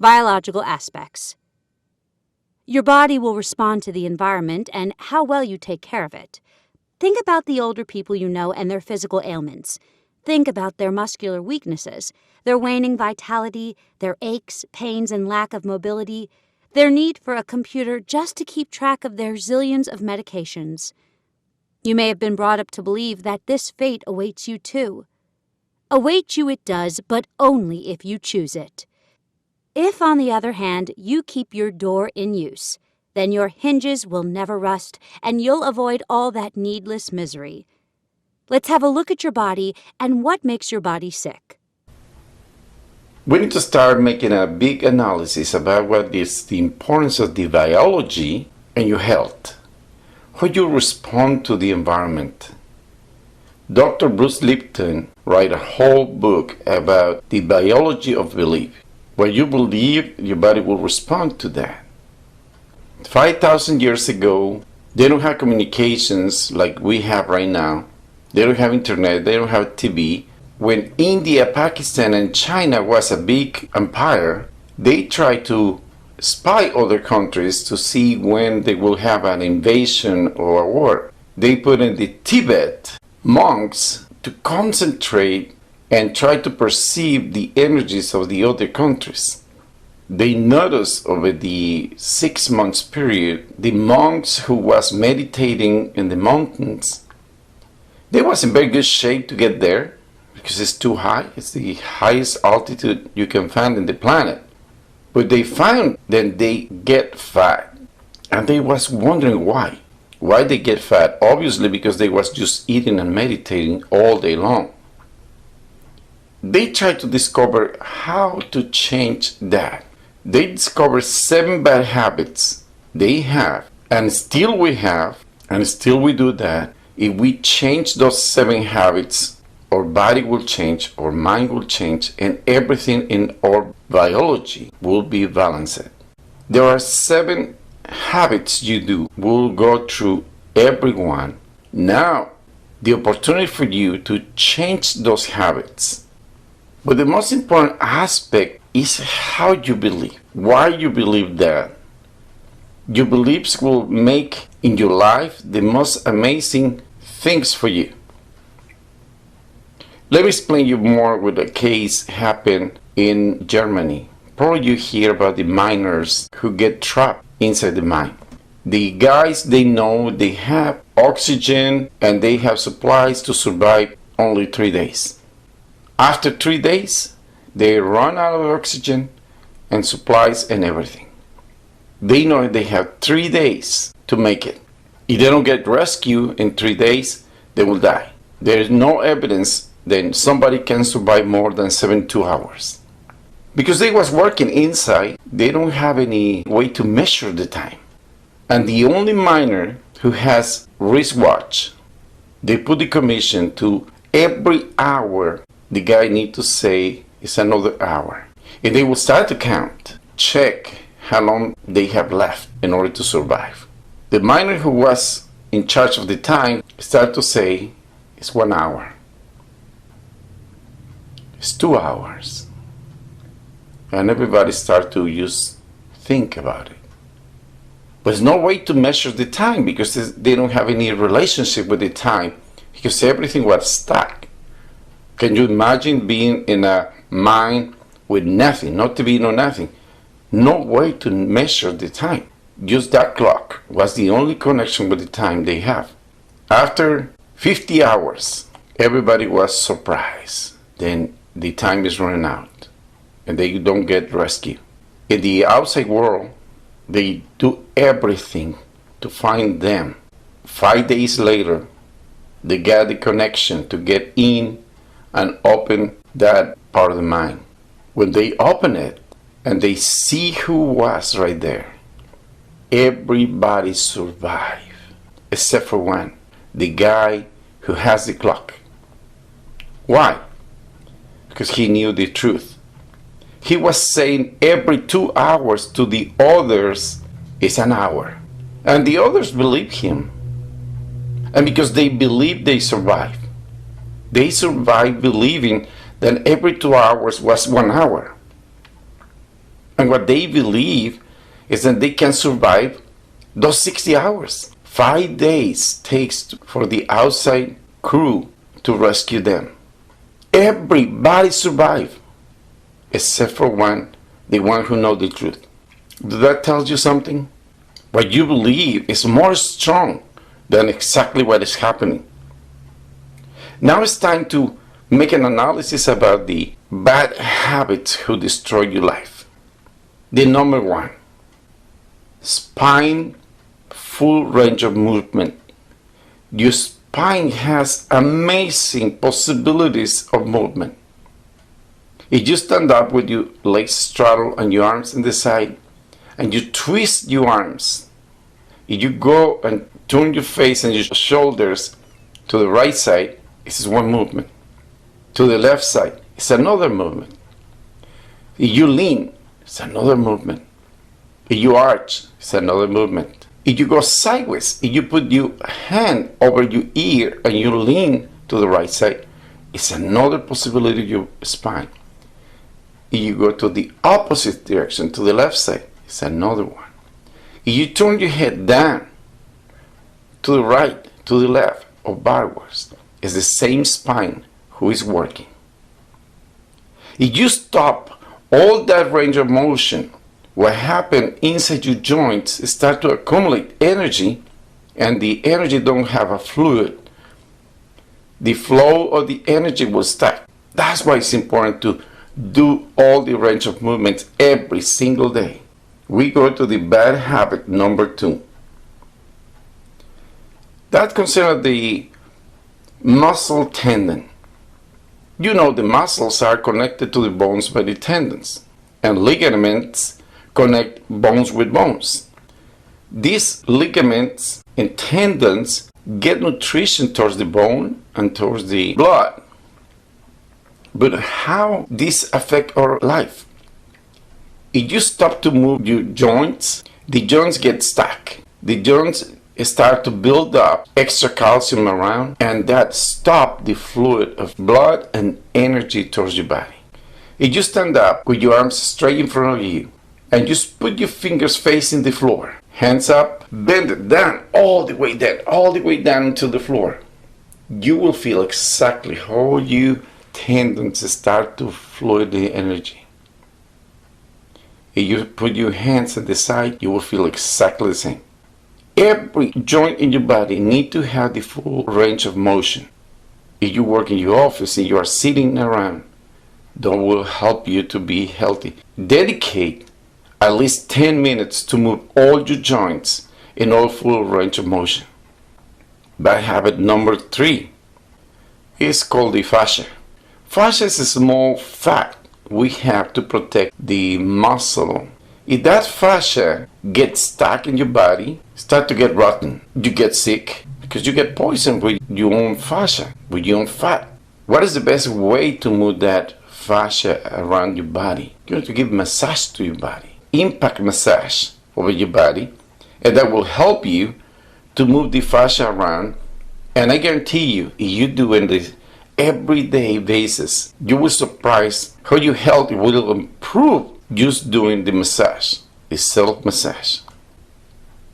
Biological aspects. Your body will respond to the environment and how well you take care of it. Think about the older people you know and their physical ailments. Think about their muscular weaknesses, their waning vitality, their aches, pains, and lack of mobility, their need for a computer just to keep track of their zillions of medications. You may have been brought up to believe that this fate awaits you too. Await you it does, but only if you choose it. If, on the other hand, you keep your door in use, then your hinges will never rust and you'll avoid all that needless misery. Let's have a look at your body and what makes your body sick. We need to start making a big analysis about what is the importance of the biology and your health, how you respond to the environment. Dr. Bruce Lipton wrote a whole book about the biology of belief. What you believe, your body will respond to that. 5,000 years ago, they don't have communications like we have right now. They don't have internet, they don't have TV. When India, Pakistan, and China was a big empire, they tried to spy other countries to see when they will have an invasion or a war. They put in the Tibet monks to concentrate and try to perceive the energies of the other countries. They noticed over the 6 months period, the monks who was meditating in the mountains, they was in very good shape to get there because it's too high. It's the highest altitude you can find in the planet. But they found that they get fat. And they was wondering why. Why they get fat? Obviously because they was just eating and meditating all day long. They tried to discover how to change that. They discovered 7 bad habits they have, and still we have, and still we do that. If we change those 7 habits, our body will change, our mind will change, and everything in our biology will be balanced. There are 7 habits you do. We'll go through every one. Now, the opportunity for you to change those habits. But the most important aspect is how you believe, why you believe that. Your beliefs will make in your life the most amazing things for you. Let me explain you more with a case happened in Germany. Probably you hear about the miners who get trapped inside the mine. The guys, they know they have oxygen and they have supplies to survive only 3 days. After 3 days, they run out of oxygen and supplies and everything. They know they have 3 days to make it. If they don't get rescued in 3 days, they will die. There is no evidence that somebody can survive more than 72 hours. Because they was working inside, they don't have any way to measure the time. And the only miner who has wristwatch, they put the commission to every hour the guy need to say it's another hour. And they will start to count, check how long they have left in order to survive. The miner who was in charge of the time started to say it's 1 hour. It's 2 hours. And everybody start to just think about it. But there's no way to measure the time because they don't have any relationship with the time because everything was stuck. Can you imagine being in a mine with nothing, no TV, no nothing? No way to measure the time. Just that clock was the only connection with the time they have. After 50 hours, everybody was surprised. Then the time is running out and they don't get rescued. In the outside world, they do everything to find them. 5 days later, they got the connection to get in and open that part of the mine. When they open it and they see who was right there, everybody survived except for one, the guy who has the clock. Why? Because he knew the truth. He was saying every 2 hours to the others is an hour. And the others believed him. And because they believed, they survived. They survived believing that every 2 hours was 1 hour. And what they believe is that they can survive those 60 hours. 5 days takes for the outside crew to rescue them. Everybody survived, except for one, the one who knows the truth. Does that tell you something? What you believe is more strong than exactly what is happening. Now it's time to make an analysis about the bad habits who destroy your life. The number one, spine full range of movement. Your spine has amazing possibilities of movement. If you stand up with your legs straddled and your arms in the side, and you twist your arms, if you go and turn your face and your shoulders to the right side, this is one movement. To the left side, it's another movement. If you lean, it's another movement. If you arch, it's another movement. If you go sideways, if you put your hand over your ear and you lean to the right side, it's another possibility of your spine. If you go to the opposite direction, to the left side, it's another one. If you turn your head down, to the right, to the left, or backwards, it's the same spine who is working. If you stop all that range of motion, what happens inside your joints is start to accumulate energy, and the energy don't have a fluid. The flow of the energy will stop. That's why it's important to do all the range of movements every single day. We go to the bad habit number 2. That concerns the muscle tendon. You know the muscles are connected to the bones by the tendons, and ligaments connect bones with bones. These ligaments and tendons get nutrition towards the bone and towards the blood. But how this affect our life? If you stop to move your joints, the joints get stuck. The joints start to build up extra calcium around, and that stops the fluid of blood and energy towards your body. If you stand up with your arms straight in front of you and just put your fingers facing the floor, hands up, bend it down, all the way down to the floor, you will feel exactly how your tendons start to fluid the energy. If you put your hands at the side, you will feel exactly the same. Every joint in your body needs to have the full range of motion. If you work in your office and you are sitting around, that will help you to be healthy. Dedicate at least 10 minutes to move all your joints in all full range of motion. Bad habit number 3 is called the fascia. Fascia is a small fat we have to protect the muscle. If that fascia gets stuck in your body, start to get rotten, you get sick because you get poisoned with your own fascia, with your own fat. What is the best way to move that fascia around your body? You have to give massage to your body, impact massage over your body, and that will help you to move the fascia around. And I guarantee you, if you do in this everyday basis, you will surprise how your health will improve just doing the massage, the self-massage.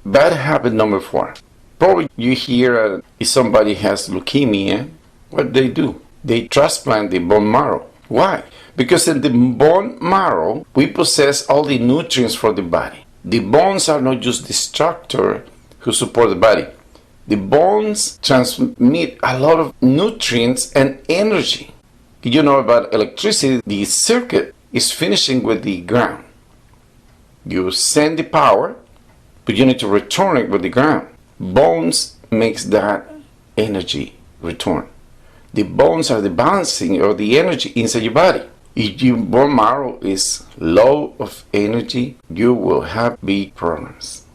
Bad habit number 4. Probably you hear if somebody has leukemia, what they do? They transplant the bone marrow. Why? Because in the bone marrow, we possess all the nutrients for the body. The bones are not just the structure who support the body. The bones transmit a lot of nutrients and energy. You know about electricity, the circuit is finishing with the ground. You send the power, but you need to return it with the ground. Bones makes that energy return. The bones are the balancing of the energy inside your body. If your bone marrow is low of energy, you will have big problems.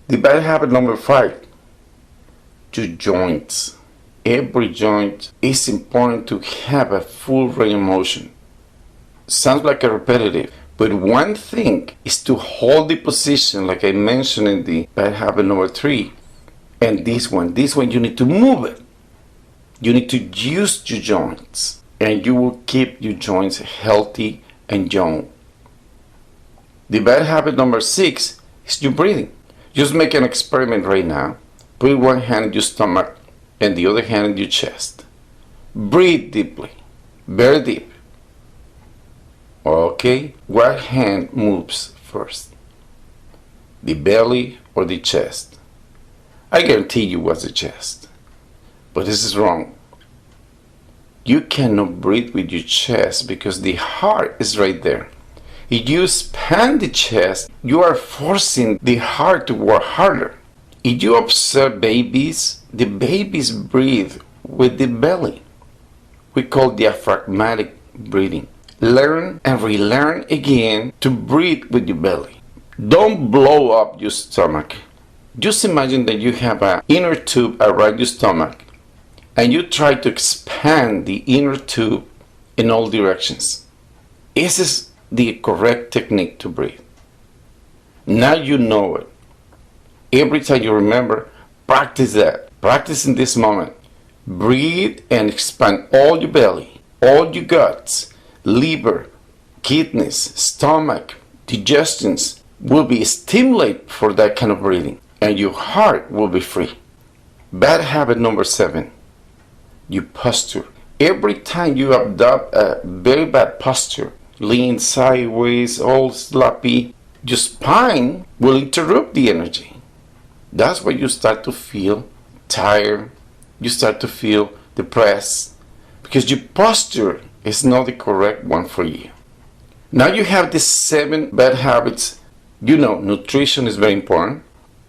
The bad habit number 5. To joints. Every joint is important to have a full range of motion. Sounds like a repetitive, but one thing is to hold the position like I mentioned in the bad habit number 3. And this one you need to move it. You need to use your joints, and you will keep your joints healthy and young. The bad habit number 6 is your breathing. Just make an experiment right now. Put one hand in your stomach and the other hand in your chest. Breathe deeply, very deep. Okay, what hand moves first? The belly or the chest? I guarantee you was the chest. But this is wrong. You cannot breathe with your chest because the heart is right there. If you expand the chest, you are forcing the heart to work harder. If you observe babies, the babies breathe with the belly. We call diaphragmatic breathing. Learn and relearn again to breathe with your belly. Don't blow up your stomach. Just imagine that you have an inner tube around your stomach and you try to expand the inner tube in all directions. This is the correct technique to breathe. Now you know it. Every time you remember, practice that. Practice in this moment. Breathe and expand all your belly, all your guts, liver, kidneys, stomach, digestions will be stimulated for that kind of breathing, and your heart will be free. Bad habit number 7, your posture. Every time you adopt a very bad posture, lean sideways, all sloppy, your spine will interrupt the energy. That's why you start to feel tired, you start to feel depressed, because your posture is not the correct one for you. Now you have these 7 bad habits. You know, nutrition is very important.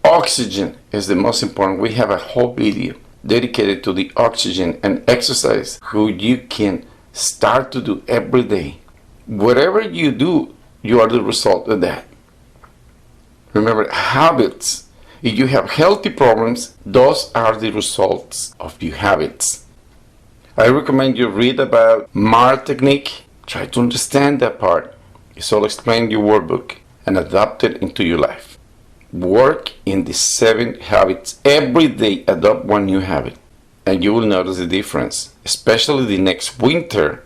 Oxygen is the most important. We have a whole video dedicated to the oxygen and exercise, who you can start to do every day. Whatever you do, you are the result of that. Remember, habits. If you have healthy problems, those are the results of your habits. I recommend you read about MAR technique. Try to understand that part. It's all explained in your workbook and adapt it into your life. Work in the 7 habits every day. Adopt one new habit and you will notice the difference, especially the next winter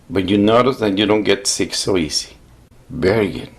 when you notice that you don't get sick so easy. Very good.